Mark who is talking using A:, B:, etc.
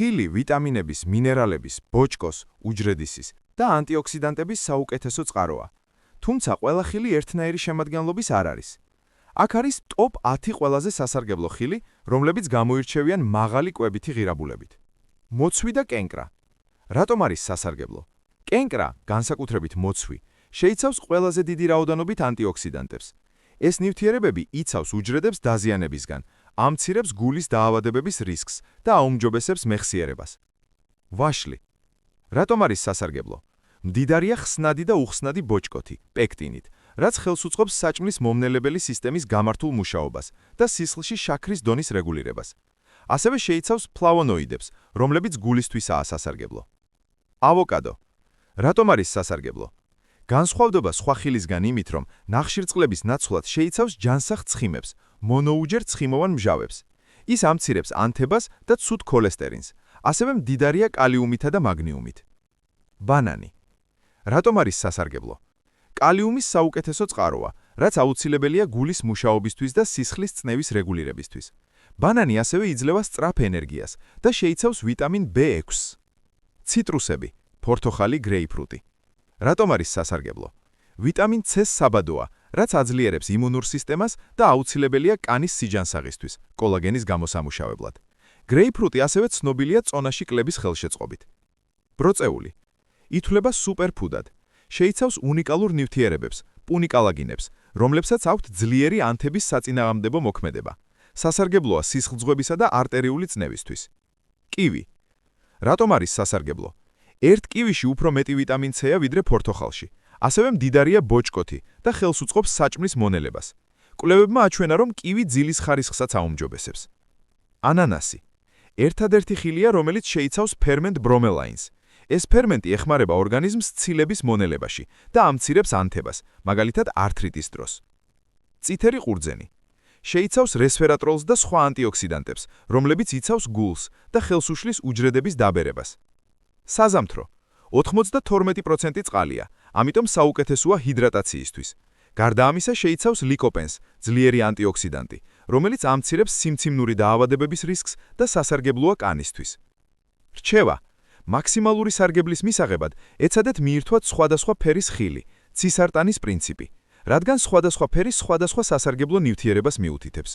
A: ხილი ვიტამინების, მინერალების, ბოჭკოს, უჯრედისის და ანტიოქსიდანტების საუკეთესო წყაროა. თუმცა ყველა ხილი ერთნაირი შემადგენლობის არ არის. აქ არის ტოპ 10 ყველაზე სასარგებლო ხილი, რომლებიც გამოირჩევიან მაღალი კვებითი ღირებულებით. მოცვი და კენკრა. რატომ არის სასარგებლო? კენკრა, განსაკუთრებით მოცვი, შეიცავს ყველაზე დიდი რაოდენობით ანტიოქსიდანტებს. ეს ნივთიერებები იცავს უჯრედებს დაზიანებისგან, ამცირებს გულის დაავადებების რისკს და აუმჯობესებს მეხსიერებას. ვაშლი. რატომ არის სასარგებლო? მდიდარია ხსნადი და უხსნადი ბოჭკოთი, პექტინით, რაც ხელს უწყობს საჭმლის მომნელებელი სისტემის გამართულ მუშაობას და სისხლში შაქრის დონის რეგულირებას. ასევე შეიცავს ფლავონოიდებს, რომლებიც გულისთვისაა სასარგებლო. ავოკადო. რატომ არის სასარგებლო? განსხვავდება სხვა ხილისგან იმით, რომ ნახშირწყლების ნაცვლად შეიცავს ჯანსაღ ცხიმებს, მონოუჯერ ცხიმოვან მჟავებს. ის ამცირებს ანთებას და ცუდ ქოლესტერინს, ასევე მდიდარია კალიუმითა და მაგნიუმით. ბანანი. რატომ არის სასარგებლო? კალიუმის საუკეთესო წყაროა, რაც აუცილებელია გულის მუშაობისთვის და სისხლის წნევის რეგულირებისთვის. ბანანი ასევე იძლევა სწრაფ ენერგიას და შეიცავს ვიტამინ B6. ციტრუსები, ფორთოხალი, გრეიპფრუტი. რატომ არის სასარგებლო? ვიტამინ C-ს საბადოა, რაც აძლიერებს იმუნურ სისტემას და აუცილებელია კანის სიჯანსაღისთვის, კოლაგენის გამოსამუშავებლად. გრეიპფრუტი ასევე ცნობილია წონაში კლების ხელშეწყობით. ბროწეული. ითვლება სუპერფუდად. შეიცავს უნიკალურ ნივთიერებებს, პუნიკალაგინებს, რომლებსაც აქვთ ძლიერი ანთების საწინააღმდეგო მოქმედება. სასარგებლოა სისხლძღვებისა და არტერიული წნევისთვის. კივი. რატომ არის სასარგებლო? ერთ კივიში უფრო მეტი ვიტამინ C-ა ვიდრე ფორთოხალში. ასევე მდიდარია ბოჭკოთი და ხელს უწყობს საჭმლის მონელებას. კვლევებმა აჩვენა, რომ კივი ძილის ხარისხსაც აუმჯობესებს. ანანასი. ერთადერთი ხილია, რომელიც შეიცავს ფერმენტ ბრომელაინს. ეს ფერმენტი ეხმარება ორგანიზმს ცილების მონელებაში და ამცირებს ანთებას, მაგალითად ართრიტის დროს. წითელი ყურძენი. შეიცავს რესვერატროლს და სხვა ანტიოქსიდანტებს, რომლებიც იცავს გულს და ხელს უშლის უჯრედების დაბერებას. საზამთრო. 92% წყალია, ამიტომ საუკეთესოა ჰიდრატაციისთვის. გარდა ამისა შეიცავს ლიკოპენს, ძლიერი ანტიოქსიდანტი, რომელიც ამცირებს სიმციმნური დაავადებების რისკს და სასარგებლოა კანისთვის. რჩევა. მაქსიმალური სარგებლის მისაღებად ეცადეთ მიირთვათ სხვადასხვა ფერის ხილი, ცისარტანის პრინციპი, რადგან სხვადასხვა ფერი სხვადასხვა სასარგებლო ნივთიერებას მიუთითებს.